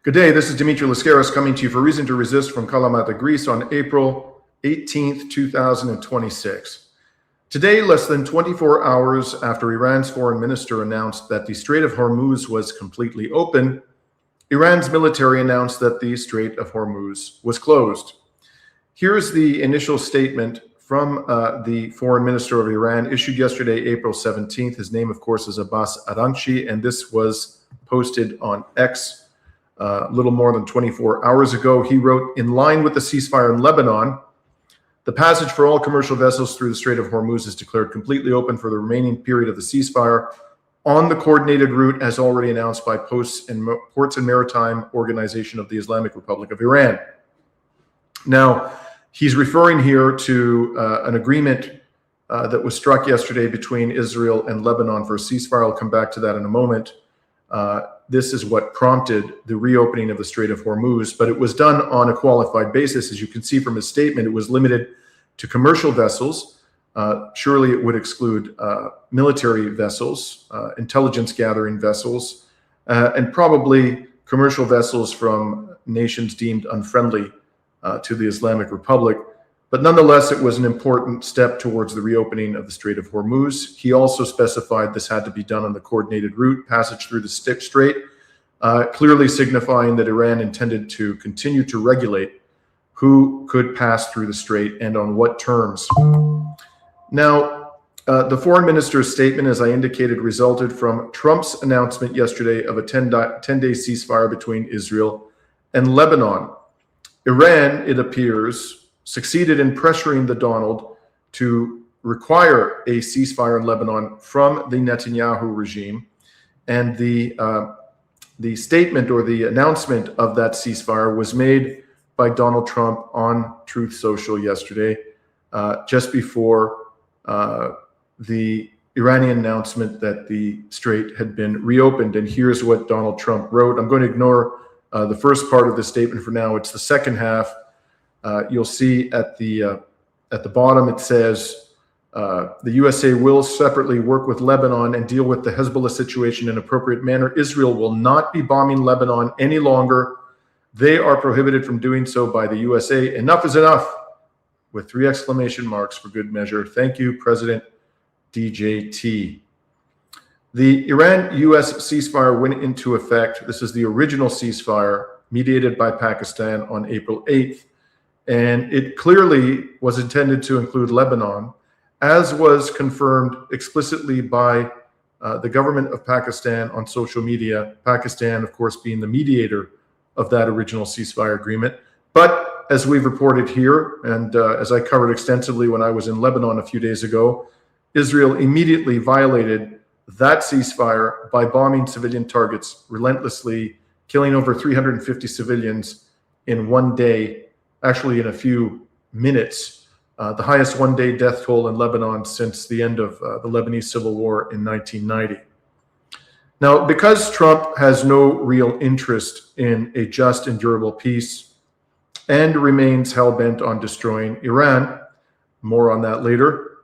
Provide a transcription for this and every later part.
Good day, this is Dimitri Lascaris coming to you for Reason to Resist from Kalamata, Greece on April 18th, 2026. Today, less than 24 hours after Iran's foreign minister announced that the Strait of Hormuz was completely open, Iran's military announced that the Strait of Hormuz was closed. Here's the initial statement from the foreign minister of Iran issued yesterday, April 17th. His name, of course, is Abbas Araghchi, and this was posted on X a little more than 24 hours ago. He wrote, in line with the ceasefire in Lebanon, the passage for all commercial vessels through the Strait of Hormuz is declared completely open for the remaining period of the ceasefire on the coordinated route as already announced by Ports and Maritime Organization of the Islamic Republic of Iran. Now, he's referring here to an agreement that was struck yesterday between Israel and Lebanon for a ceasefire. I'll come back to that in a moment. This is what prompted the reopening of the Strait of Hormuz, but it was done on a qualified basis. As you can see from his statement, it was limited to commercial vessels. Surely it would exclude military vessels, intelligence gathering vessels, and probably commercial vessels from nations deemed unfriendly to the Islamic Republic. But nonetheless, it was an important step towards the reopening of the Strait of Hormuz. He also specified this had to be done on the coordinated route, passage through the strait, clearly signifying that Iran intended to continue to regulate who could pass through the strait and on what terms. Now, the foreign minister's statement, as I indicated, resulted from Trump's announcement yesterday of a 10-day ceasefire between Israel and Lebanon. Iran, it appears, succeeded in pressuring the Donald to require a ceasefire in Lebanon from the Netanyahu regime. And the statement or the announcement of that ceasefire was made by Donald Trump on Truth Social yesterday, just before the Iranian announcement that the strait had been reopened. And here's what Donald Trump wrote. I'm going to ignore the first part of the statement for now. It's the second half. You'll see at the bottom it says, the USA will separately work with Lebanon and deal with the Hezbollah situation in an appropriate manner. Israel will not be bombing Lebanon any longer. They are prohibited from doing so by the USA. Enough is enough, with 3 exclamation marks for good measure. Thank you, President DJT. The Iran-US ceasefire went into effect. This is the original ceasefire mediated by Pakistan on April 8th. And it clearly was intended to include Lebanon, as was confirmed explicitly by the government of Pakistan on social media, Pakistan, of course, being the mediator of that original ceasefire agreement. But as we've reported here, and as I covered extensively when I was in Lebanon a few days ago, Israel immediately violated that ceasefire by bombing civilian targets relentlessly, killing over 350 civilians in one day, actually in a few minutes, the highest one-day death toll in Lebanon since the end of the Lebanese Civil War in 1990. Now, because Trump has no real interest in a just and durable peace and remains hell-bent on destroying Iran, more on that later,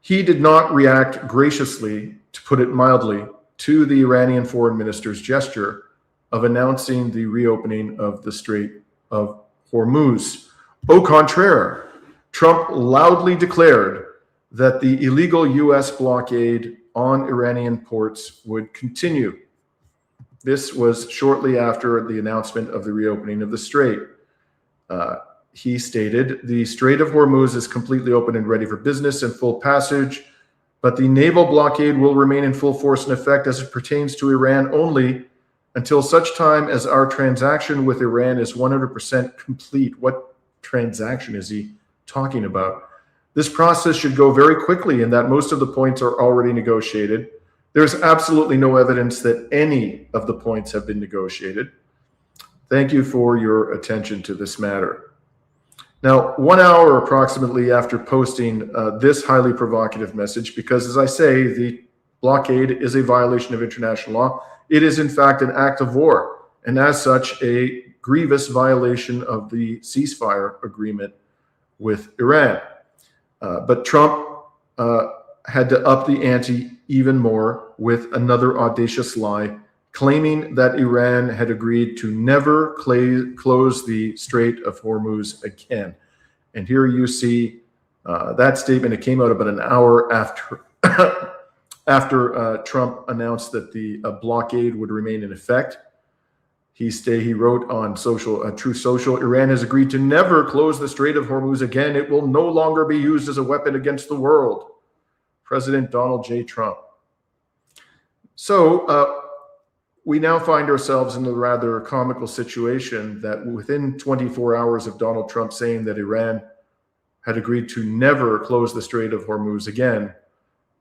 he did not react graciously, to put it mildly, to the Iranian foreign minister's gesture of announcing the reopening of the Strait of Hormuz. Au contraire, Trump loudly declared that the illegal US blockade on Iranian ports would continue. This was shortly after the announcement of the reopening of the strait. He stated, the Strait of Hormuz is completely open and ready for business and full passage, but the naval blockade will remain in full force and effect as it pertains to Iran only until such time as our transaction with Iran is 100% complete. What transaction is he talking about? This process should go very quickly in that most of the points are already negotiated. There's absolutely no evidence that any of the points have been negotiated. Thank you for your attention to this matter. Now, 1 hour approximately after posting this highly provocative message, because as I say, the blockade is a violation of international law. It is in fact an act of war, and as such, a grievous violation of the ceasefire agreement with Iran. But Trump had to up the ante even more with another audacious lie claiming that Iran had agreed to never close the Strait of Hormuz again. And here you see that statement. It came out about an hour after Trump announced that the blockade would remain in effect. He wrote on Truth Social, Iran has agreed to never close the Strait of Hormuz again. It will no longer be used as a weapon against the world. President Donald J. Trump. So we now find ourselves in a rather comical situation that within 24 hours of Donald Trump saying that Iran had agreed to never close the Strait of Hormuz again,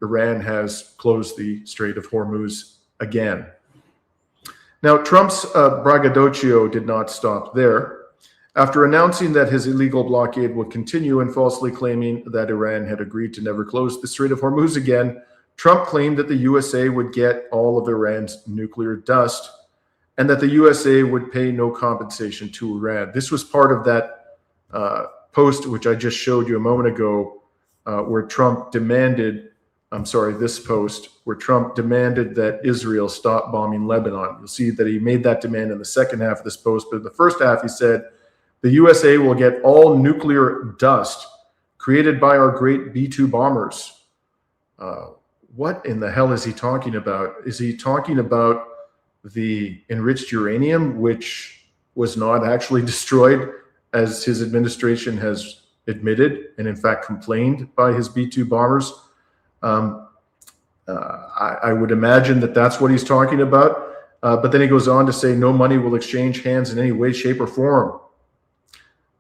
Iran has closed the Strait of Hormuz again. Now, Trump's braggadocio did not stop there. After announcing that his illegal blockade would continue and falsely claiming that Iran had agreed to never close the Strait of Hormuz again, Trump claimed that the USA would get all of Iran's nuclear dust and that the USA would pay no compensation to Iran. This was part of that post, which I just showed you a moment ago, where Trump demanded, this post where Trump demanded that Israel stop bombing Lebanon. You'll see that he made that demand in the second half of this post, but in the first half he said, the USA will get all nuclear dust created by our great B-2 bombers. What in the hell is he talking about? Is he talking about the enriched uranium, which was not actually destroyed, as his administration has admitted and in fact complained by his B-2 bombers? I would imagine that that's what he's talking about. But then he goes on to say no money will exchange hands in any way, shape, or form.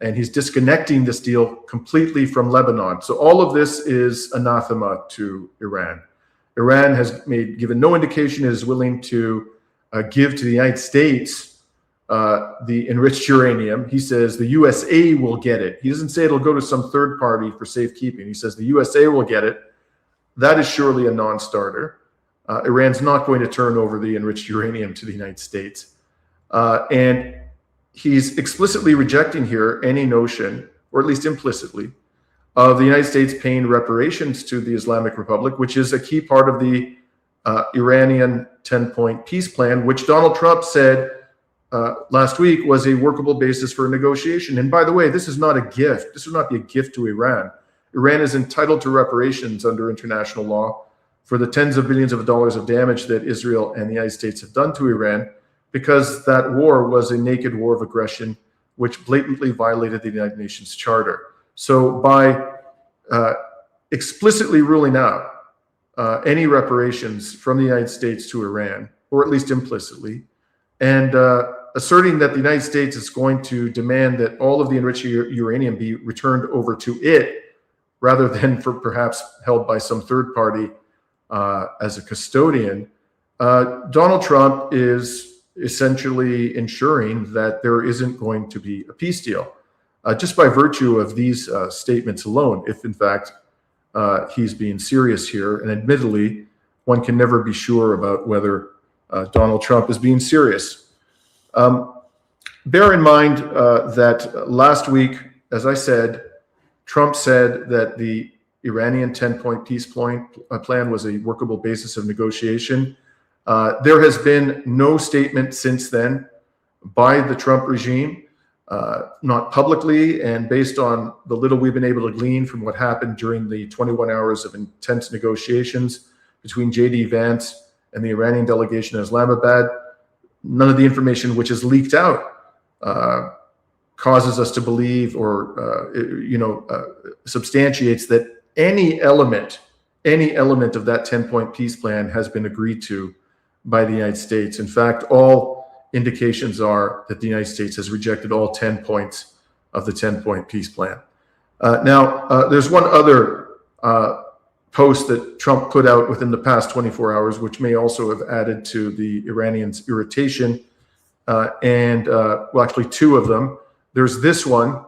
And he's disconnecting this deal completely from Lebanon. So all of this is anathema to Iran. Iran has given no indication it is willing to give to the United States the enriched uranium. He says the USA will get it. He doesn't say it'll go to some third party for safekeeping. He says the USA will get it. That is surely a non-starter. Iran's not going to turn over the enriched uranium to the United States. And he's explicitly rejecting here any notion, or at least implicitly, of the United States paying reparations to the Islamic Republic, which is a key part of the Iranian 10-point peace plan, which Donald Trump said last week was a workable basis for a negotiation. And by the way, this is not a gift. This would not be a gift to Iran. Iran is entitled to reparations under international law for the tens of billions of dollars of damage that Israel and the United States have done to Iran, because that war was a naked war of aggression, which blatantly violated the United Nations Charter. So by explicitly ruling out any reparations from the United States to Iran, or at least implicitly, and asserting that the United States is going to demand that all of the enriched uranium be returned over to it, rather than for perhaps held by some third party as a custodian, Donald Trump is essentially ensuring that there isn't going to be a peace deal, just by virtue of these statements alone, if in fact he's being serious here. And admittedly, one can never be sure about whether Donald Trump is being serious. Bear in mind that last week, as I said, Trump said that the Iranian 10-point peace plan was a workable basis of negotiation. There has been no statement since then by the Trump regime, not publicly, and based on the little we've been able to glean from what happened during the 21 hours of intense negotiations between J.D. Vance and the Iranian delegation in Islamabad. None of the information which is leaked out causes us to believe or substantiates that any element of that 10-point peace plan has been agreed to by the United States. In fact, all indications are that the United States has rejected all 10 points of the 10-point peace plan. There's one other post that Trump put out within the past 24 hours, which may also have added to the Iranians' irritation, actually two of them. There's this one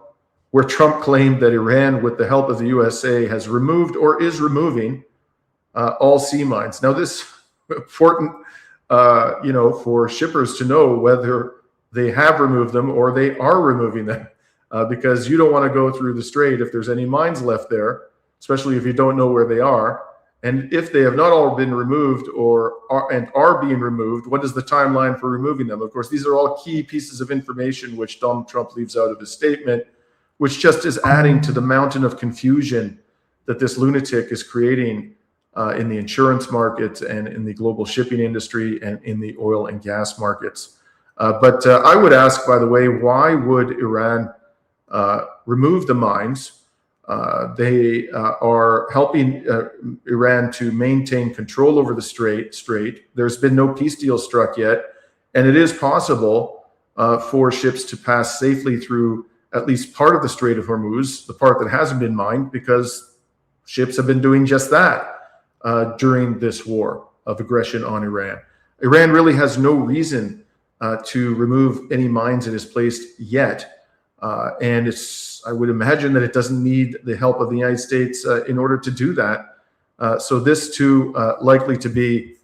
where Trump claimed that Iran, with the help of the USA, has removed or is removing all sea mines. Now, this is important, for shippers to know whether they have removed them or they are removing them, because you don't want to go through the strait if there's any mines left there, especially if you don't know where they are, And if they have not all been removed or are being removed, what is the timeline for removing them? Of course, these are all key pieces of information which Donald Trump leaves out of his statement, which just is adding to the mountain of confusion that this lunatic is creating in the insurance markets and in the global shipping industry and in the oil and gas markets. But I would ask, by the way, why would Iran remove the mines? They are helping Iran to maintain control over the strait. There's been no peace deal struck yet, and it is possible for ships to pass safely through at least part of the Strait of Hormuz, the part that hasn't been mined, because ships have been doing just that during this war of aggression on Iran. Iran really has no reason to remove any mines it has placed yet, and I would imagine that it doesn't need the help of the United States in order to do that. So this too likely to be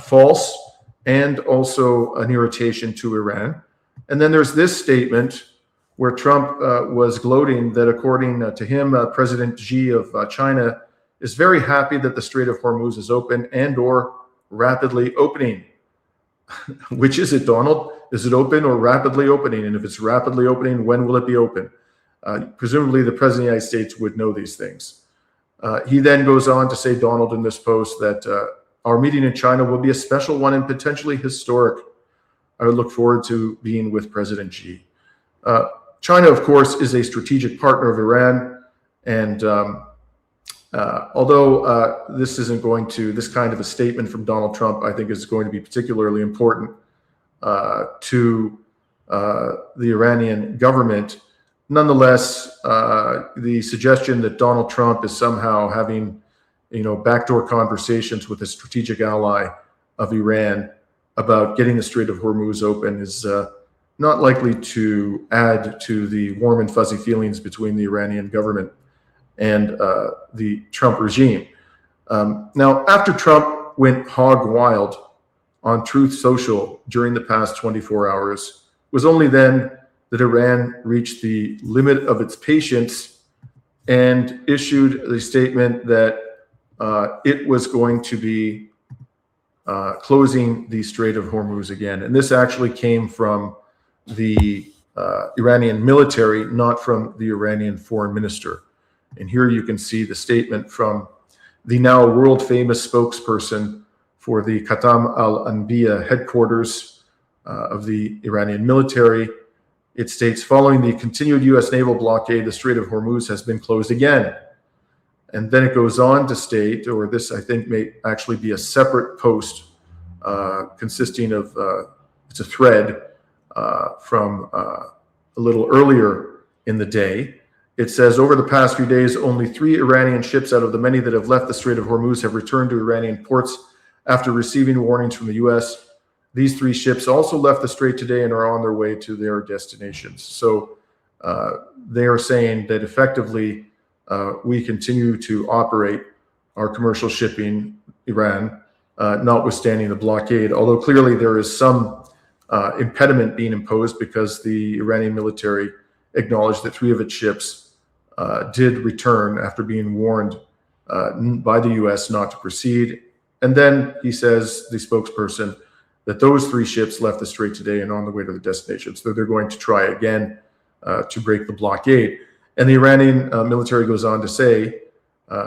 false and also an irritation to Iran. And then there's this statement where Trump was gloating that according to him, President Xi of China is very happy that the Strait of Hormuz is open and or rapidly opening. Which is it, Donald? Is it open or rapidly opening? And if it's rapidly opening, when will it be open? Presumably the President of the United States would know these things. He then goes on to say, Donald, in this post, that our meeting in China will be a special one and potentially historic. I would look forward to being with President Xi. China, of course, is a strategic partner of Iran. And although this kind of a statement from Donald Trump, I think is going to be particularly important to the Iranian government. Nonetheless, the suggestion that Donald Trump is somehow having, backdoor conversations with a strategic ally of Iran about getting the Strait of Hormuz open is not likely to add to the warm and fuzzy feelings between the Iranian government and the Trump regime. Now, after Trump went hog wild on Truth Social during the past 24 hours, it was only then that Iran reached the limit of its patience and issued the statement that it was going to be closing the Strait of Hormuz again. And this actually came from the Iranian military, not from the Iranian foreign minister. And here you can see the statement from the now world famous spokesperson for the Khatam al-Anbiya headquarters of the Iranian military. It states, following the continued U.S. naval blockade, the Strait of Hormuz has been closed again. And then it goes on to state, or this I think may actually be a separate post consisting of, it's a thread from a little earlier in the day. It says, over the past few days, only 3 Iranian ships out of the many that have left the Strait of Hormuz have returned to Iranian ports after receiving warnings from the U.S. These 3 ships also left the strait today and are on their way to their destinations. So they are saying that effectively we continue to operate our commercial shipping, Iran, notwithstanding the blockade, although clearly there is some impediment being imposed because the Iranian military acknowledged that 3 of its ships did return after being warned by the U.S. not to proceed. And then he says, the spokesperson, that those 3 ships left the strait today and on the way to the destination. So they're going to try again to break the blockade. And the Iranian military goes on to say,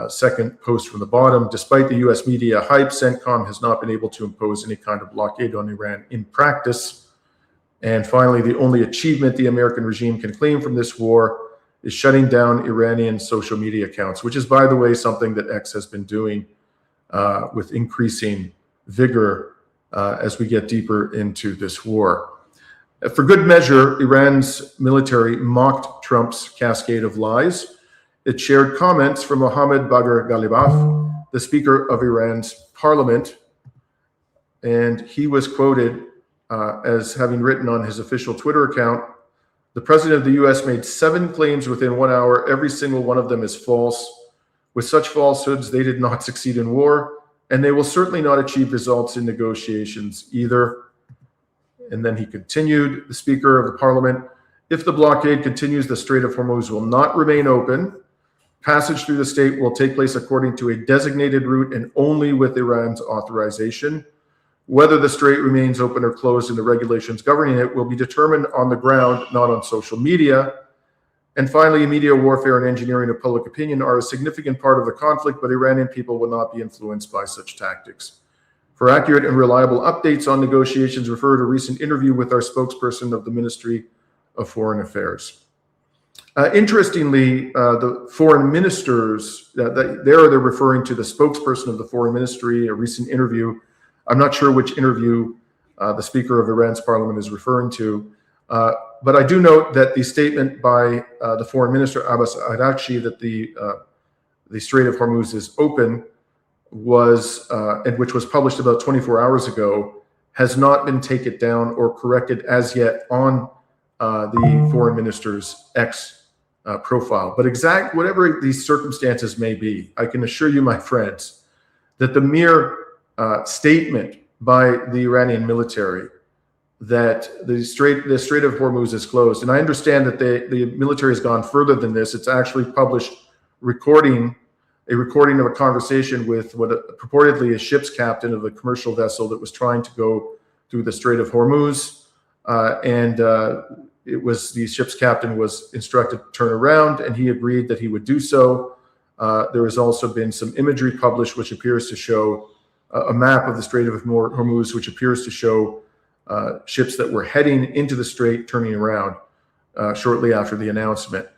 second post from the bottom, despite the U.S. media hype, CENTCOM has not been able to impose any kind of blockade on Iran in practice. And finally, the only achievement the American regime can claim from this war is shutting down Iranian social media accounts, which is, by the way, something that X has been doing with increasing vigor as we get deeper into this war. For good measure, Iran's military mocked Trump's cascade of lies. It shared comments from Mohammad Bagher Ghalibaf, the Speaker of Iran's parliament, and he was quoted as having written on his official Twitter account, the president of the U.S. made 7 claims within 1 hour. Every single one of them is false. With such falsehoods, they did not succeed in war, and they will certainly not achieve results in negotiations either. And then he continued, the Speaker of the Parliament, if the blockade continues, the Strait of Hormuz will not remain open. Passage through the state will take place according to a designated route and only with Iran's authorization. Whether the strait remains open or closed and the regulations governing it will be determined on the ground, not on social media. And finally, media warfare and engineering of public opinion are a significant part of the conflict, but Iranian people will not be influenced by such tactics. For accurate and reliable updates on negotiations, refer to a recent interview with our spokesperson of the Ministry of Foreign Affairs. Interestingly, the foreign ministers, they're referring to the spokesperson of the foreign ministry, a recent interview. I'm not sure which interview the Speaker of Iran's parliament is referring to, but I do note that the statement by the foreign minister, Abbas Araghchi, that the Strait of Hormuz is open, and which was published about 24 hours ago, has not been taken down or corrected as yet on the foreign minister's X profile. But whatever these circumstances may be, I can assure you, my friends, that the mere statement by the Iranian military that the Strait of Hormuz is closed, and I understand that the military has gone further than this. It's actually published a recording of a conversation with what purportedly a ship's captain of a commercial vessel that was trying to go through the Strait of Hormuz, it was the ship's captain was instructed to turn around, and he agreed that he would do so. There has also been some imagery published which appears to show a map of the Strait of Hormuz, which appears to show ships that were heading into the strait turning around shortly after the announcement.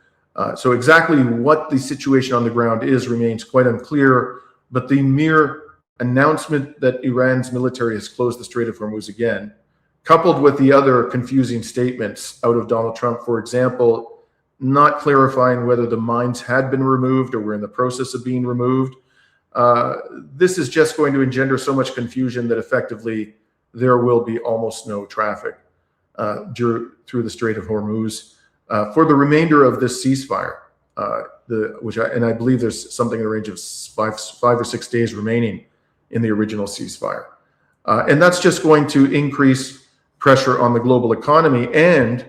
So exactly what the situation on the ground is remains quite unclear, but the mere announcement that Iran's military has closed the Strait of Hormuz again, coupled with the other confusing statements out of Donald Trump, for example, not clarifying whether the mines had been removed or were in the process of being removed, this is just going to engender so much confusion that effectively there will be almost no traffic through the Strait of Hormuz for the remainder of this ceasefire, I believe there's something in the range of five or 6 days remaining in the original ceasefire. And that's just going to increase pressure on the global economy and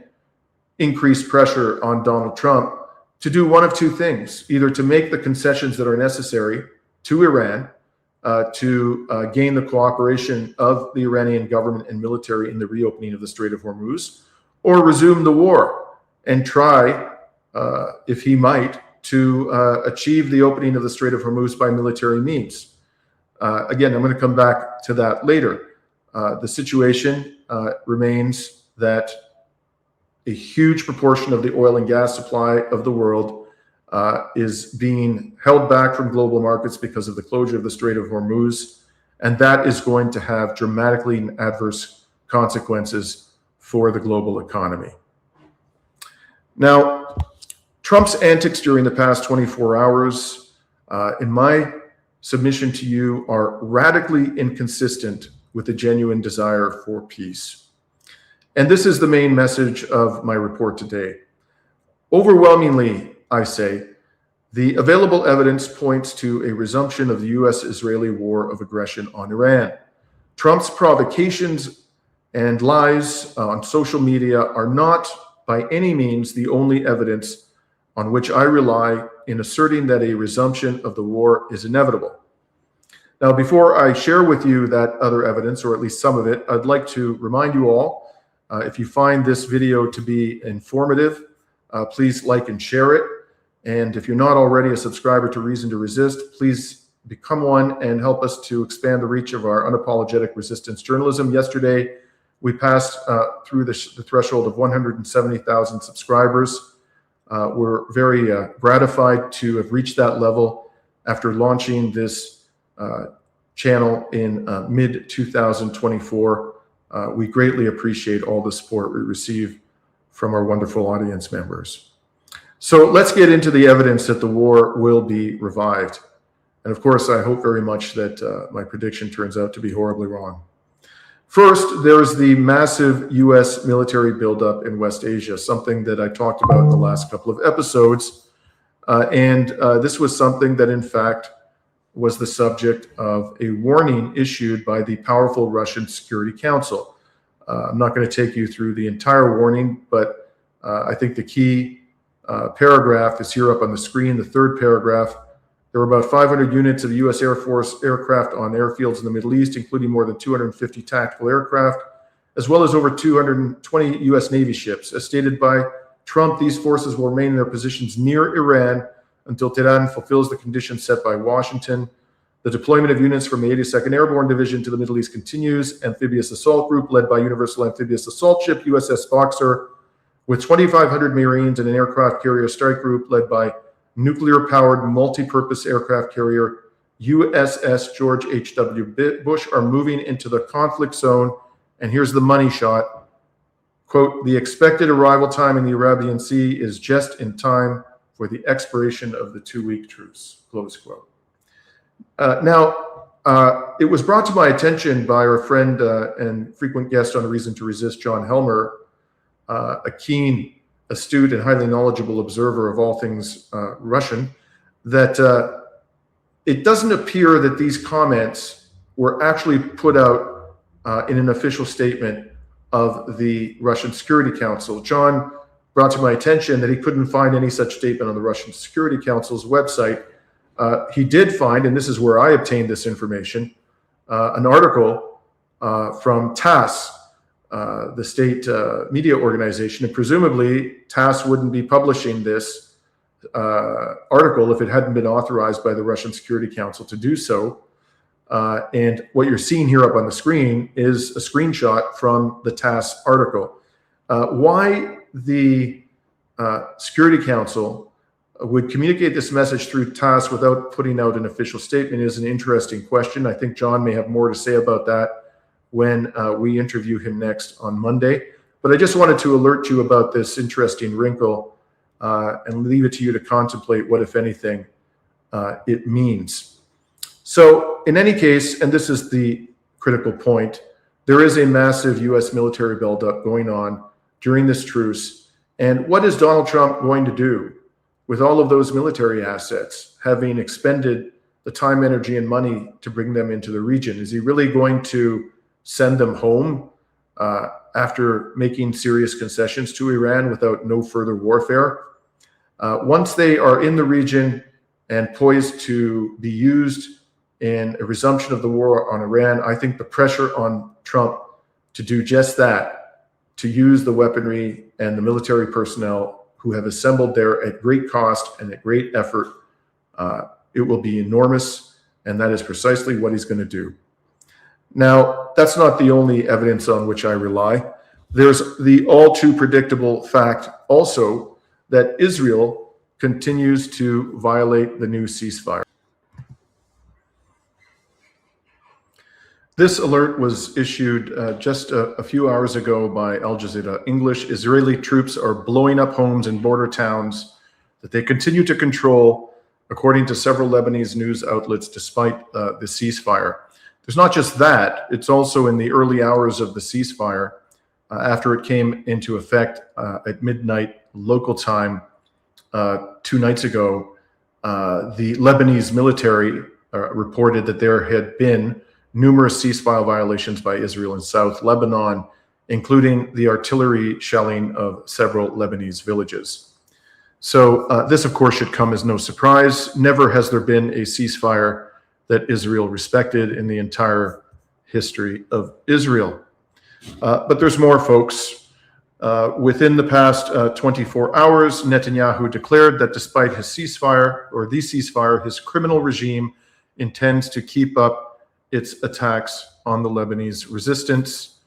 increase pressure on Donald Trump to do one of two things: either to make the concessions that are necessary to Iran to gain the cooperation of the Iranian government and military in the reopening of the Strait of Hormuz, or resume the war and try, if he might, to achieve the opening of the Strait of Hormuz by military means. Again, I'm going to come back to that later. The situation remains that a huge proportion of the oil and gas supply of the world is being held back from global markets because of the closure of the Strait of Hormuz, and that is going to have dramatically adverse consequences for the global economy. Now, Trump's antics during the past 24 hours, in my submission to you, are radically inconsistent with a genuine desire for peace. And this is the main message of my report today. Overwhelmingly, I say, the available evidence points to a resumption of the US-Israeli war of aggression on Iran. Trump's provocations and lies on social media are not by any means the only evidence on which I rely in asserting that a resumption of the war is inevitable. Now, before I share with you that other evidence, or at least some of it, I'd like to remind you all, if you find this video to be informative, please like and share it. And if you're not already a subscriber to Reason to Resist, please become one and help us to expand the reach of our unapologetic resistance journalism. Yesterday, we passed through the threshold of 170,000 subscribers. We're very gratified to have reached that level after launching this channel in mid-2024. We greatly appreciate all the support we receive from our wonderful audience members. So let's get into the evidence that the war will be revived. And of course, I hope very much that my prediction turns out to be horribly wrong. First, there's the massive US military buildup in West Asia, something that I talked about in the last couple of episodes. This was something that, in fact, was the subject of a warning issued by the powerful Russian Security Council. I'm not going to take you through the entire warning, but I think the key paragraph is here up on the screen, the third paragraph. There were about 500 units of U.S. Air Force aircraft on airfields in the Middle East, including more than 250 tactical aircraft, as well as over 220 U.S. Navy ships. As stated by Trump, these forces will remain in their positions near Iran until Tehran fulfills the conditions set by Washington. The deployment of units from the 82nd Airborne Division to the Middle East continues. Amphibious Assault Group, led by Universal Amphibious Assault Ship USS Boxer, with 2,500 Marines, and an aircraft carrier strike group led by nuclear-powered multi-purpose aircraft carrier USS George H.W. Bush, are moving into the conflict zone. And here's the money shot. Quote, the expected arrival time in the Arabian Sea is just in time for the expiration of the 2-week truce, close quote. It was brought to my attention by our friend and frequent guest on A Reason to Resist, John Helmer, a keen, astute, and highly knowledgeable observer of all things Russian, that it doesn't appear that these comments were actually put out in an official statement of the Russian Security Council. John brought to my attention that he couldn't find any such statement on the Russian Security Council's website. He did find, and this is where I obtained this information, an article from TASS, the state media organization, and presumably TASS wouldn't be publishing this article if it hadn't been authorized by the Russian Security Council to do so. And what you're seeing here up on the screen is a screenshot from the TASS article. Why the Security Council would communicate this message through TASS without putting out an official statement is an interesting question. I think John may have more to say about that when we interview him next on Monday. But I just wanted to alert you about this interesting wrinkle and leave it to you to contemplate what, if anything, it means. So in any case, and this is the critical point, there is a massive U.S. military buildup going on during this truce. And what is Donald Trump going to do with all of those military assets, having expended the time, energy, and money to bring them into the region? Is he really going to send them home after making serious concessions to Iran without no further warfare? Once they are in the region and poised to be used in a resumption of the war on Iran, I think the pressure on Trump to do just that, to use the weaponry and the military personnel who have assembled there at great cost and at great effort, it will be enormous, and that is precisely what he's going to do. Now, that's not the only evidence on which I rely. There's the all too predictable fact also that Israel continues to violate the new ceasefire. This alert was issued just a few hours ago by Al Jazeera English. Israeli troops are blowing up homes in border towns that they continue to control, according to several Lebanese news outlets, despite the ceasefire. There's not just that, it's also in the early hours of the ceasefire, after it came into effect at midnight local time 2 nights ago, the Lebanese military reported that there had been numerous ceasefire violations by Israel in South Lebanon, including the artillery shelling of several Lebanese villages. So this, of course, should come as no surprise. Never has there been a ceasefire that Israel respected in the entire history of Israel. But there's more, folks. Within the past 24 hours, Netanyahu declared that despite his ceasefire, or the ceasefire, his criminal regime intends to keep up its attacks on the Lebanese resistance.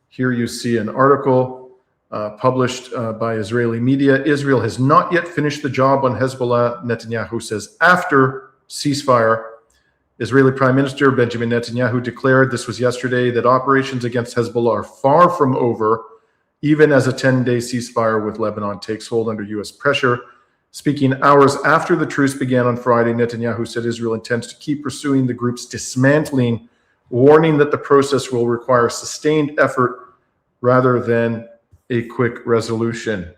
Here you see an article published by Israeli media. Israel has not yet finished the job on Hezbollah, Netanyahu says, after ceasefire. Israeli Prime Minister Benjamin Netanyahu declared, this was yesterday, that operations against Hezbollah are far from over, even as a 10-day ceasefire with Lebanon takes hold under U.S. pressure. Speaking hours after the truce began on Friday, Netanyahu said Israel intends to keep pursuing the group's dismantling, warning that the process will require sustained effort rather than a quick resolution.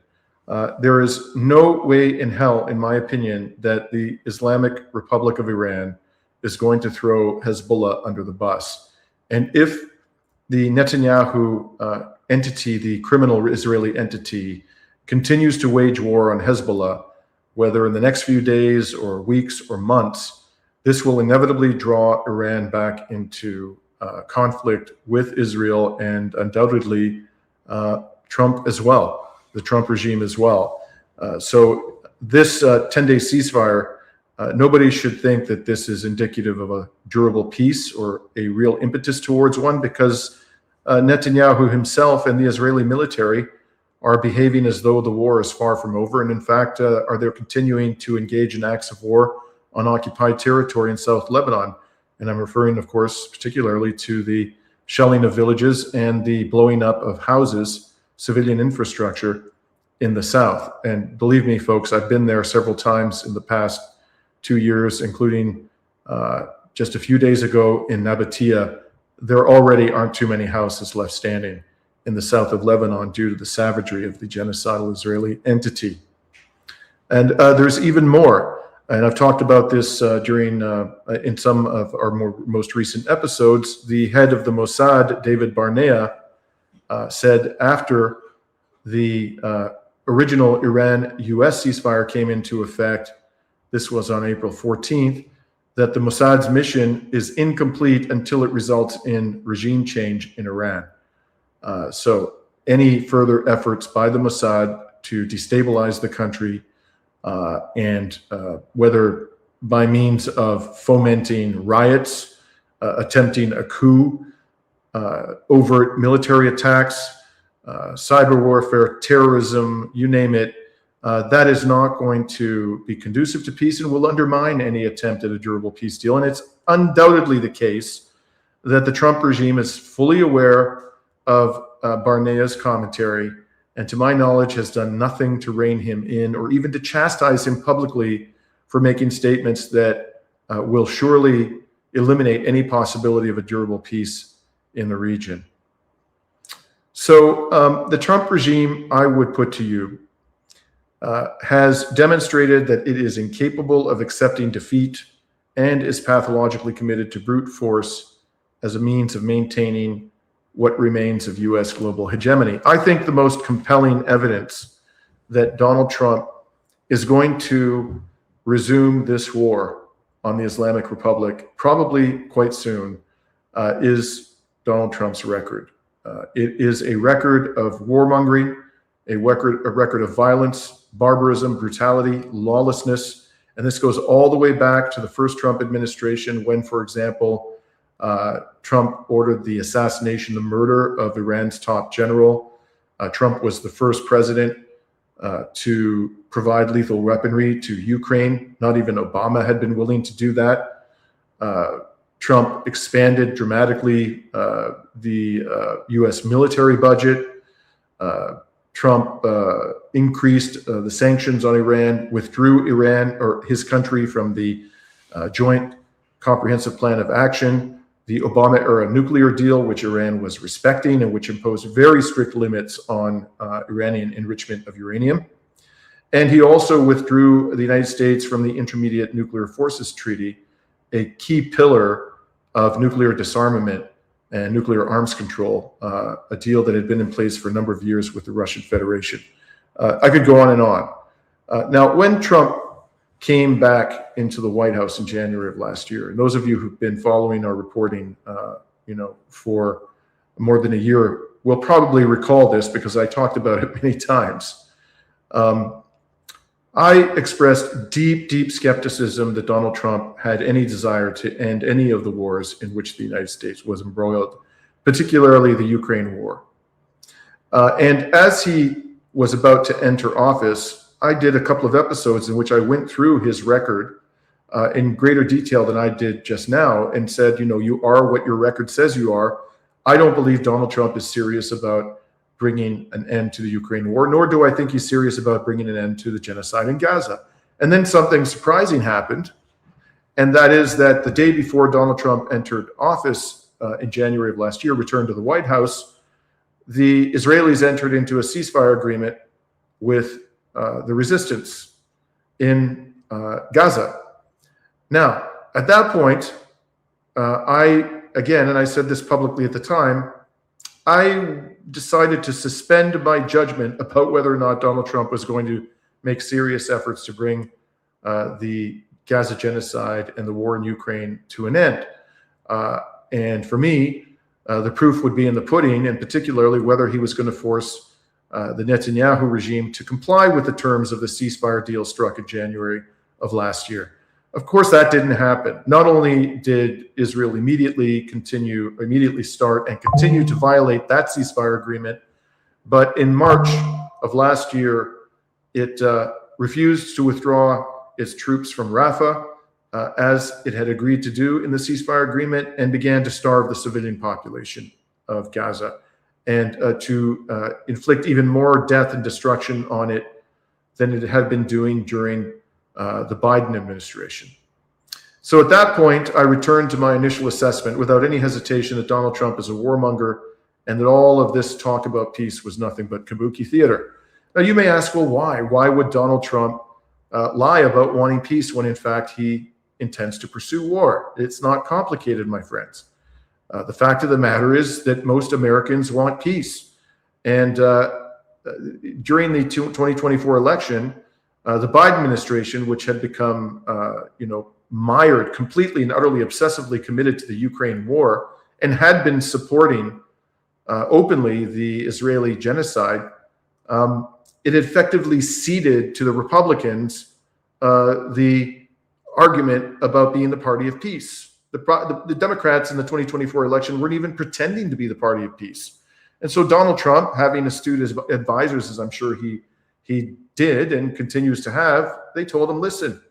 There is no way in hell, in my opinion, that the Islamic Republic of Iran is going to throw Hezbollah under the bus. And if the Netanyahu entity, the criminal Israeli entity, continues to wage war on Hezbollah, whether in the next few days or weeks or months, this will inevitably draw Iran back into conflict with Israel and undoubtedly Trump as well, the Trump regime as well. So this 10-day ceasefire, nobody should think that this is indicative of a durable peace or a real impetus towards one, because Netanyahu himself and the Israeli military are behaving as though the war is far from over. And in fact, are they continuing to engage in acts of war on occupied territory in South Lebanon. And I'm referring, of course, particularly to the shelling of villages and the blowing up of houses, civilian infrastructure in the south. And believe me, folks, I've been there several times in the past 2 years, including just a few days ago in Nabatea. There already aren't too many houses left standing in the south of Lebanon due to the savagery of the genocidal Israeli entity. And there's even more. And I've talked about this during in some of our most recent episodes. The head of the Mossad, David Barnea, said after the original Iran-US ceasefire came into effect, this was on April 14th, that the Mossad's mission is incomplete until it results in regime change in Iran. So any further efforts by the Mossad to destabilize the country, and whether by means of fomenting riots, attempting a coup, overt military attacks, cyber warfare, terrorism, you name it, that is not going to be conducive to peace and will undermine any attempt at a durable peace deal. And it's undoubtedly the case that the Trump regime is fully aware of Barnea's commentary, and to my knowledge has done nothing to rein him in or even to chastise him publicly for making statements that will surely eliminate any possibility of a durable peace in the region. So the Trump regime, I would put to you, has demonstrated that it is incapable of accepting defeat and is pathologically committed to brute force as a means of maintaining what remains of U.S. global hegemony. I think the most compelling evidence that Donald Trump is going to resume this war on the Islamic Republic probably quite soon is Donald Trump's record. It is a record of warmongering, a record of violence, barbarism, brutality, lawlessness. And this goes all the way back to the first Trump administration when, for example, Trump ordered the assassination, the murder of Iran's top general. Trump was the first president to provide lethal weaponry to Ukraine. Not even Obama had been willing to do that. Trump expanded dramatically the U.S. military budget. Trump increased the sanctions on Iran, withdrew Iran or his country from the Joint Comprehensive Plan of Action, the Obama-era nuclear deal, which Iran was respecting and which imposed very strict limits on Iranian enrichment of uranium. And he also withdrew the United States from the Intermediate Nuclear Forces Treaty, a key pillar of nuclear disarmament and nuclear arms control, a deal that had been in place for a number of years with the Russian Federation. I could go on and on. Now, when Trump came back into the White House in January of last year, and those of you who've been following our reporting, for more than a year will probably recall this because I talked about it many times. I expressed deep skepticism that Donald Trump had any desire to end any of the wars in which the United States was embroiled, particularly the Ukraine war. And as he was about to enter office, I did a couple of episodes in which I went through his record in greater detail than I did just now and said, you are what your record says you are. I don't believe Donald Trump is serious about bringing an end to the Ukraine war, nor do I think he's serious about bringing an end to the genocide in Gaza. And then something surprising happened, and that is that the day before Donald Trump entered office in January of last year, returned to the White House, the Israelis entered into a ceasefire agreement with the resistance in Gaza. Now, at that point, I said this publicly at the time, I decided to suspend my judgment about whether or not Donald Trump was going to make serious efforts to bring the Gaza genocide and the war in Ukraine to an end. And for me, the proof would be in the pudding, and particularly whether he was going to force the Netanyahu regime to comply with the terms of the ceasefire deal struck in January of last year. Of course, that didn't happen. Not only did Israel immediately start and continue to violate that ceasefire agreement, but in March of last year, it refused to withdraw its troops from Rafah, as it had agreed to do in the ceasefire agreement, and began to starve the civilian population of Gaza and to inflict even more death and destruction on it than it had been doing during the Biden administration. So at that point, I returned to my initial assessment without any hesitation that Donald Trump is a warmonger and that all of this talk about peace was nothing but kabuki theater. Now, you may ask, well, why? Why would Donald Trump lie about wanting peace when, in fact, he intends to pursue war? It's not complicated, my friends. The fact of the matter is that most Americans want peace. And during the 2024 election, the Biden administration, which had become, mired, completely and utterly obsessively committed to the Ukraine war, and had been supporting openly the Israeli genocide, it effectively ceded to the Republicans the argument about being the party of peace. The Democrats in the 2024 election weren't even pretending to be the party of peace. And so Donald Trump, having astute advisors, as I'm sure he did and continues to have, they told him, listen,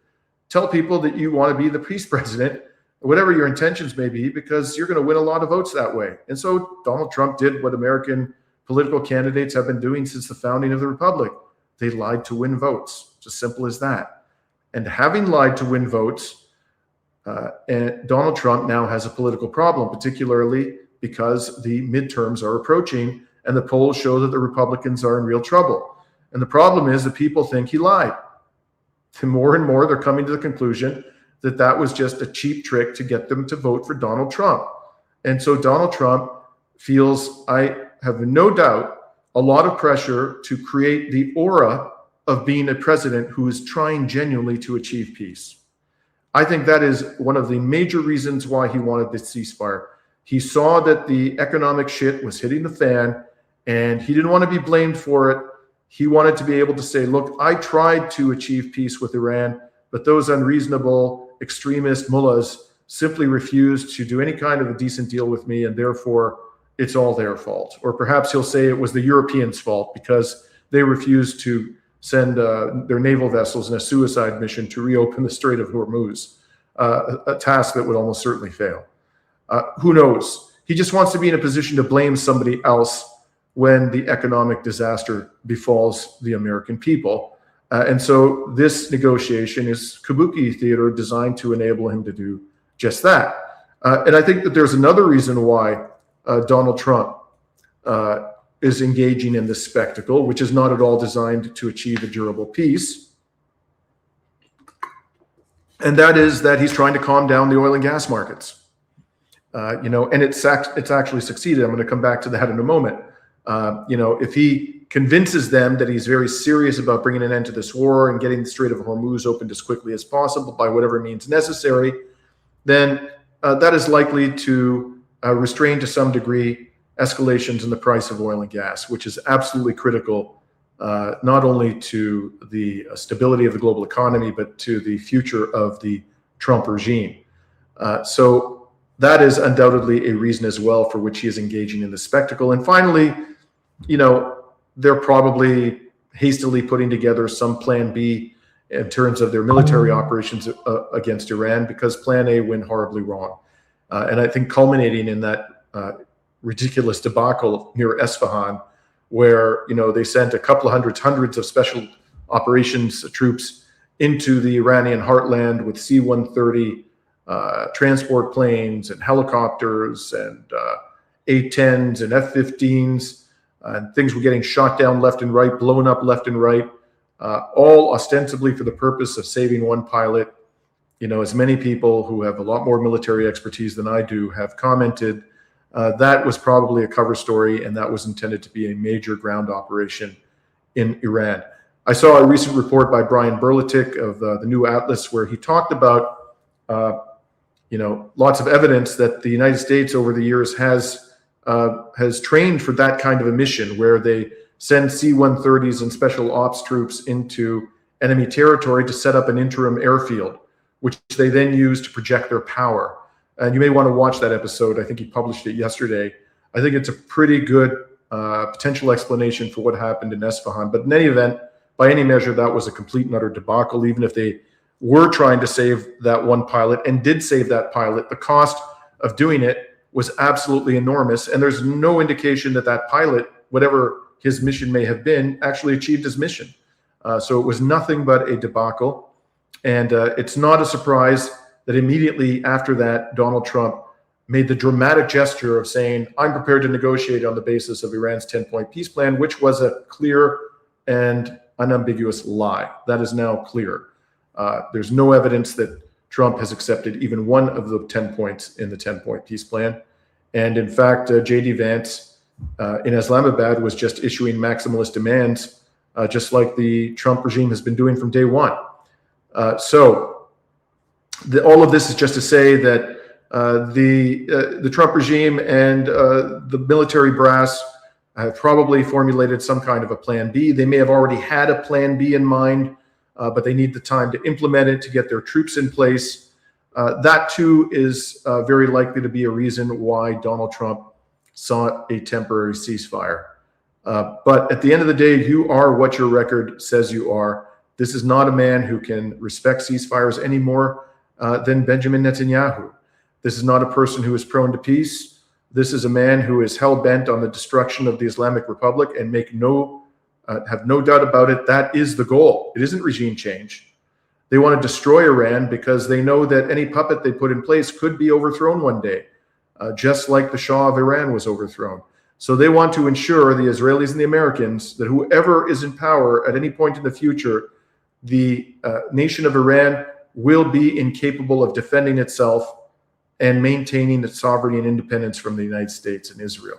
tell people that you want to be the peace president, whatever your intentions may be, because you're going to win a lot of votes that way. And so Donald Trump did what American political candidates have been doing since the founding of the republic. They lied to win votes. It's as simple as that. And having lied to win votes, and Donald Trump now has a political problem, particularly because the midterms are approaching and the polls show that the Republicans are in real trouble. And the problem is that people think he lied. And more, they're coming to the conclusion that that was just a cheap trick to get them to vote for Donald Trump. And so Donald Trump feels, I have no doubt, a lot of pressure to create the aura of being a president who is trying genuinely to achieve peace. I think that is one of the major reasons why he wanted this ceasefire. He saw that the economic shit was hitting the fan, and he didn't want to be blamed for it. He wanted to be able to say, look, I tried to achieve peace with Iran, but those unreasonable extremist mullahs simply refused to do any kind of a decent deal with me, and therefore it's all their fault. Or perhaps he'll say it was the Europeans' fault because they refused to send their naval vessels in a suicide mission to reopen the Strait of Hormuz, a task that would almost certainly fail. Who knows? He just wants to be in a position to blame somebody else when the economic disaster befalls the American people. And so this negotiation is kabuki theater designed to enable him to do just that. And I think that there's another reason why Donald Trump is engaging in this spectacle, which is not at all designed to achieve a durable peace. And that is that he's trying to calm down the oil and gas markets. And it's actually succeeded. I'm going to come back to that in a moment. If he convinces them that he's very serious about bringing an end to this war and getting the Strait of Hormuz opened as quickly as possible by whatever means necessary, then that is likely to restrain to some degree escalations in the price of oil and gas, which is absolutely critical, not only to the stability of the global economy, but to the future of the Trump regime. So that is undoubtedly a reason as well for which he is engaging in the spectacle. And finally, they're probably hastily putting together some plan B in terms of their military operations against Iran, because plan A went horribly wrong. And I think culminating in that ridiculous debacle near Esfahan, where, they sent a couple of hundreds of special operations troops into the Iranian heartland with C-130 transport planes and helicopters and A-10s and F-15s, and things were getting shot down left and right, blown up left and right, all ostensibly for the purpose of saving one pilot. As many people who have a lot more military expertise than I do have commented, that was probably a cover story, and that was intended to be a major ground operation in Iran. I saw a recent report by Brian Berletic of the New Atlas where he talked about, lots of evidence that the United States over the years has trained for that kind of a mission, where they send C-130s and special ops troops into enemy territory to set up an interim airfield, which they then use to project their power. And you may want to watch that episode. I think he published it yesterday. I think it's a pretty good potential explanation for what happened in Esfahan. But in any event, by any measure, that was a complete and utter debacle. Even if they were trying to save that one pilot and did save that pilot, the cost of doing it was absolutely enormous. And there's no indication that that pilot, whatever his mission may have been, actually achieved his mission. So it was nothing but a debacle. And it's not a surprise that immediately after that, Donald Trump made the dramatic gesture of saying, I'm prepared to negotiate on the basis of Iran's 10-point peace plan, which was a clear and unambiguous lie. That is now clear. There's no evidence that Trump has accepted even one of the 10 points in the 10-point peace plan. And in fact, J.D. Vance in Islamabad was just issuing maximalist demands, just like the Trump regime has been doing from day one. All of this is just to say that the Trump regime and the military brass have probably formulated some kind of a plan B. They may have already had a plan B in mind, but they need the time to implement it, to get their troops in place. That too is very likely to be a reason why Donald Trump sought a temporary ceasefire. But at the end of the day, you are what your record says you are. This is not a man who can respect ceasefires any more than Benjamin Netanyahu. This is not a person who is prone to peace. This is a man who is hell-bent on the destruction of the Islamic Republic, and have no doubt about it, that is the goal. It isn't regime change. They want to destroy Iran because they know that any puppet they put in place could be overthrown one day, just like the Shah of Iran was overthrown. So they want to ensure, the Israelis and the Americans, that whoever is in power at any point in the future, the nation of Iran will be incapable of defending itself and maintaining its sovereignty and independence from the United States and Israel.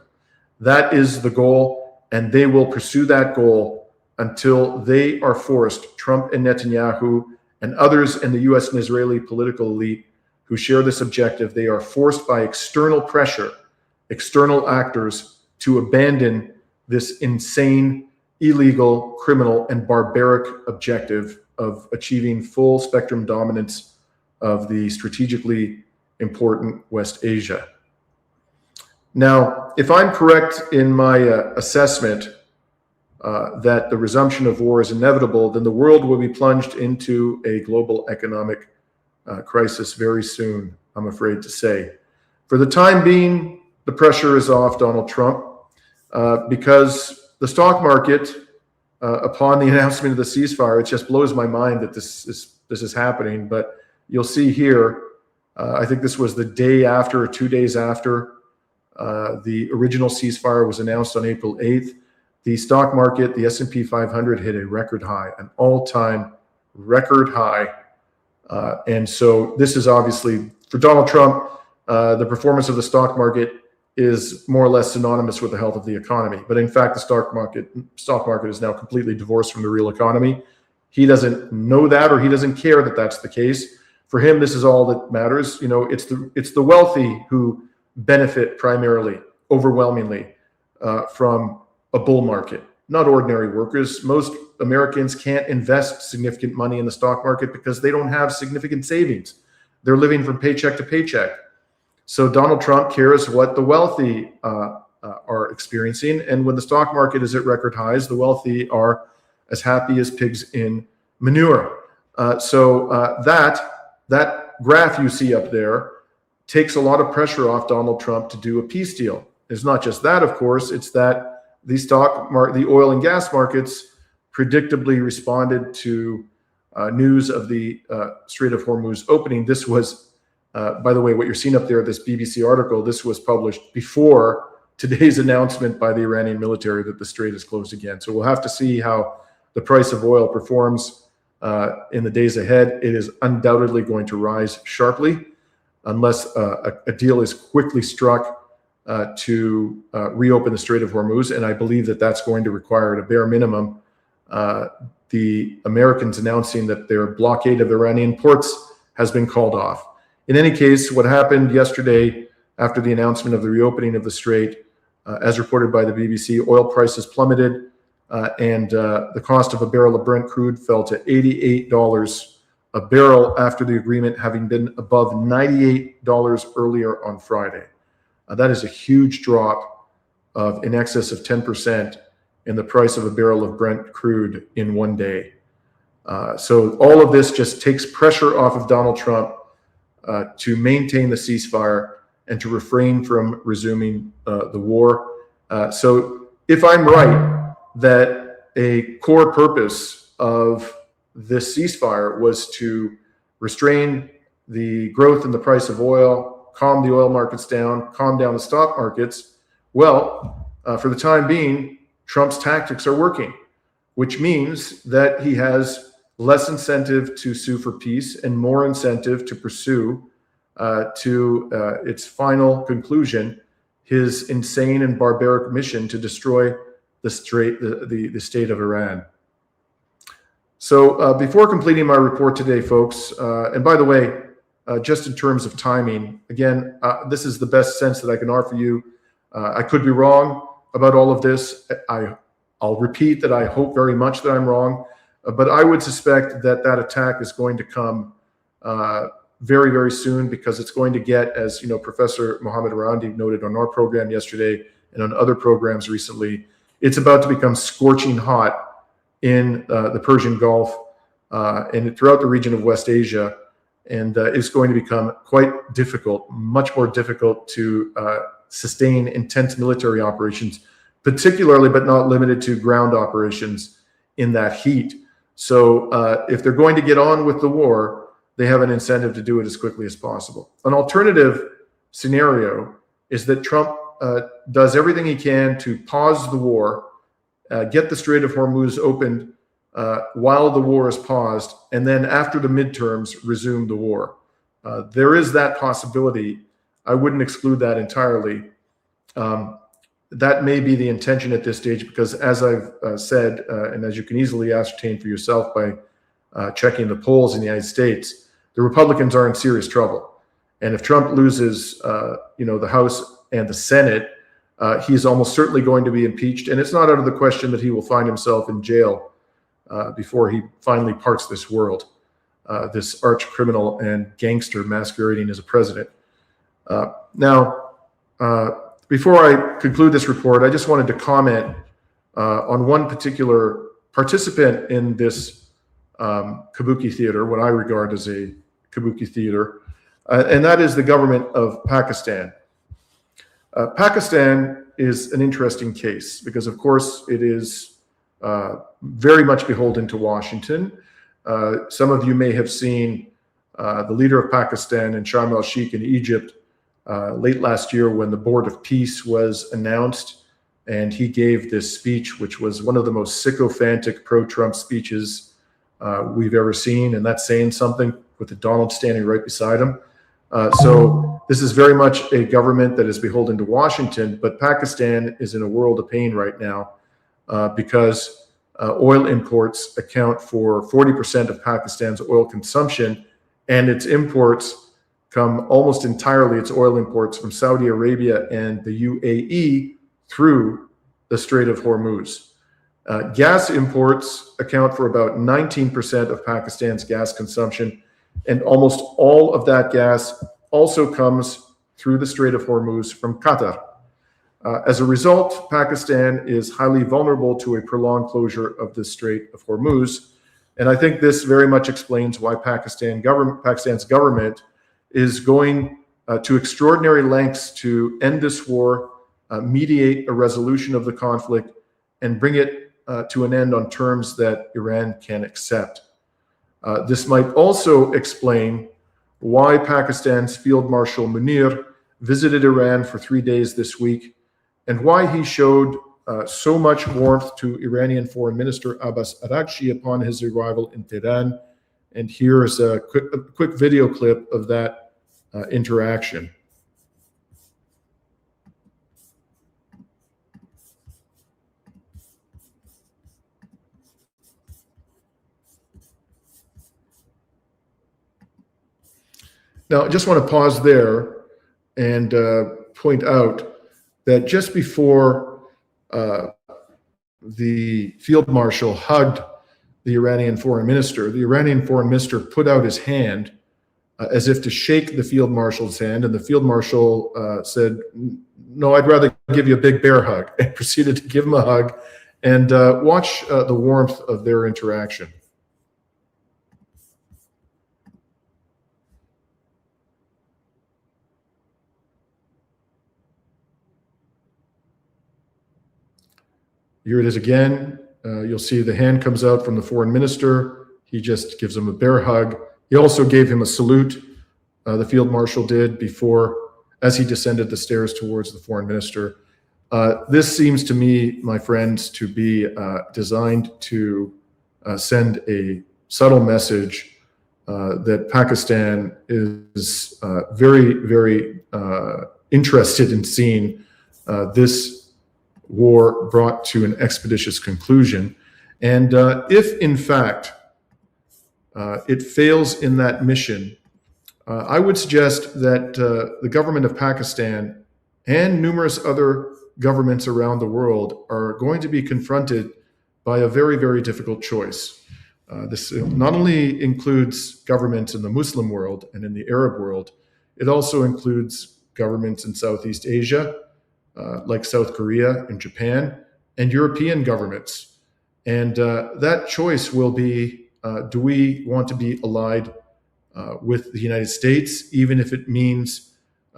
That is the goal, and they will pursue that goal until they are forced, Trump and Netanyahu and others in the US and Israeli political elite who share this objective, they are forced by external pressure, external actors, to abandon this insane, illegal, criminal, and barbaric objective of achieving full spectrum dominance of the strategically important West Asia. Now, if I'm correct in my assessment that the resumption of war is inevitable, then the world will be plunged into a global economic crisis very soon, I'm afraid to say. For the time being, the pressure is off Donald Trump because the stock market, upon the announcement of the ceasefire, it just blows my mind that this is happening. But you'll see here, I think this was the day after or 2 days after the original ceasefire was announced on April 8th. The stock market, the S&P 500, hit a record high, an all-time record high. And so this is obviously, for Donald Trump, the performance of the stock market is more or less synonymous with the health of the economy. But in fact, the stock market is now completely divorced from the real economy. He doesn't know that, or he doesn't care that that's the case. For him, this is all that matters. You know, it's the wealthy who benefit primarily, overwhelmingly, from a bull market, not ordinary workers. Most Americans can't invest significant money in the stock market because they don't have significant savings. They're living from paycheck to paycheck. So Donald Trump cares what the wealthy are experiencing. And when the stock market is at record highs, the wealthy are as happy as pigs in manure. That graph you see up there takes a lot of pressure off Donald Trump to do a peace deal. It's not just that, of course, it's that the oil and gas markets predictably responded to news of the Strait of Hormuz opening. This was, by the way, what you're seeing up there, this BBC article, this was published before today's announcement by the Iranian military that the strait is closed again. So we'll have to see how the price of oil performs in the days ahead. It is undoubtedly going to rise sharply unless a deal is quickly struck to reopen the Strait of Hormuz, and I believe that that's going to require, at a bare minimum, the Americans announcing that their blockade of Iranian ports has been called off. In any case, what happened yesterday after the announcement of the reopening of the Strait, as reported by the BBC, oil prices plummeted, and the cost of a barrel of Brent crude fell to $88 a barrel after the agreement having been above $98 earlier on Friday. That is a huge drop of in excess of 10% in the price of a barrel of Brent crude in one day. So all of this just takes pressure off of Donald Trump to maintain the ceasefire and to refrain from resuming the war. So if I'm right that a core purpose of this ceasefire was to restrain the growth in the price of oil, calm the oil markets down, calm down the stock markets, well, for the time being, Trump's tactics are working, which means that he has less incentive to sue for peace and more incentive to pursue to its final conclusion his insane and barbaric mission to destroy the state of Iran. So before completing my report today, folks, and by the way, just in terms of timing, again, this is the best sense that I can offer you. I could be wrong about all of this. I'll repeat that I hope very much that I'm wrong, but I would suspect that that attack is going to come very, very soon, because it's going to get, as you know, Professor Mohammed Arandi noted on our program yesterday and on other programs recently, it's about to become scorching hot in the Persian Gulf and throughout the region of West Asia. And it's going to become quite difficult, much more difficult to sustain intense military operations, particularly but not limited to ground operations in that heat. So if they're going to get on with the war, they have an incentive to do it as quickly as possible. An alternative scenario is that Trump does everything he can to pause the war, get the Strait of Hormuz opened while the war is paused, and then after the midterms, resume the war. There is that possibility. I wouldn't exclude that entirely. That may be the intention at this stage, because as I've said, and as you can easily ascertain for yourself by checking the polls in the United States, the Republicans are in serious trouble. And if Trump loses, the House and the Senate, he's almost certainly going to be impeached. And it's not out of the question that he will find himself in jail before he finally parts this world, this arch criminal and gangster masquerading as a president. Now, before I conclude this report, I just wanted to comment on one particular participant in this kabuki theater, what I regard as a kabuki theater, and that is the government of Pakistan. Pakistan is an interesting case because, of course, it is very much beholden to Washington. Some of you may have seen the leader of Pakistan in Sharm el-Sheikh in Egypt late last year when the Board of Peace was announced, and he gave this speech, which was one of the most sycophantic pro-Trump speeches we've ever seen, and that's saying something with the Donald standing right beside him. So this is very much a government that is beholden to Washington, but Pakistan is in a world of pain right now because oil imports account for 40% of Pakistan's oil consumption, and its imports come almost entirely, its oil imports, from Saudi Arabia and the UAE through the Strait of Hormuz. Gas imports account for about 19% of Pakistan's gas consumption, and almost all of that gas also comes through the Strait of Hormuz from Qatar. As a result, Pakistan is highly vulnerable to a prolonged closure of the Strait of Hormuz, and I think this very much explains why Pakistan's government is going to extraordinary lengths to end this war, mediate a resolution of the conflict, and bring it to an end on terms that Iran can accept. This might also explain why Pakistan's Field Marshal Munir visited Iran for 3 days this week, and why he showed so much warmth to Iranian Foreign Minister Abbas Araghchi upon his arrival in Tehran. And here is a quick video clip of that interaction. Now, I just want to pause there and point out that just before the field marshal hugged the Iranian foreign minister put out his hand as if to shake the field marshal's hand, and the field marshal said, "No, I'd rather give you a big bear hug," and proceeded to give him a hug. And watch the warmth of their interaction. Here it is again. You'll see the hand comes out from the foreign minister. He just gives him a bear hug. He also gave him a salute, the field marshal did, before, as he descended the stairs towards the foreign minister. This seems to me, my friends, to be designed to send a subtle message that Pakistan is very, very interested in seeing this war brought to an expeditious conclusion. And if, in fact, it fails in that mission, I would suggest that the government of Pakistan and numerous other governments around the world are going to be confronted by a very, very difficult choice. This not only includes governments in the Muslim world and in the Arab world, it also includes governments in Southeast Asia, like South Korea and Japan, and European governments. And that choice will be, do we want to be allied with the United States, even if it means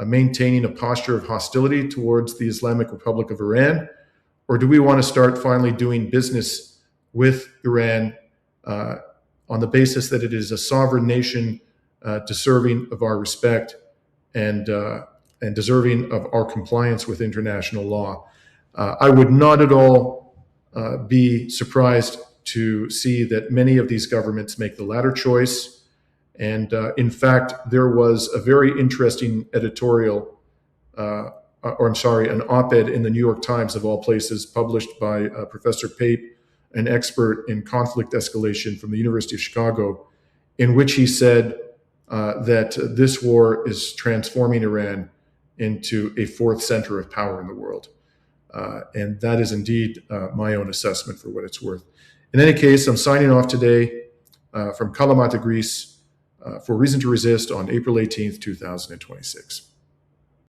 maintaining a posture of hostility towards the Islamic Republic of Iran? Or do we want to start finally doing business with Iran on the basis that it is a sovereign nation deserving of our respect and deserving of our compliance with international law? I would not at all be surprised to see that many of these governments make the latter choice. And in fact, there was a very interesting editorial, an op-ed in the New York Times, of all places, published by Professor Pape, an expert in conflict escalation from the University of Chicago, in which he said that this war is transforming Iran into a fourth center of power in the world. And that is indeed my own assessment, for what it's worth. In any case, I'm signing off today from Kalamata, Greece, for Reason to Resist on April 18th, 2026.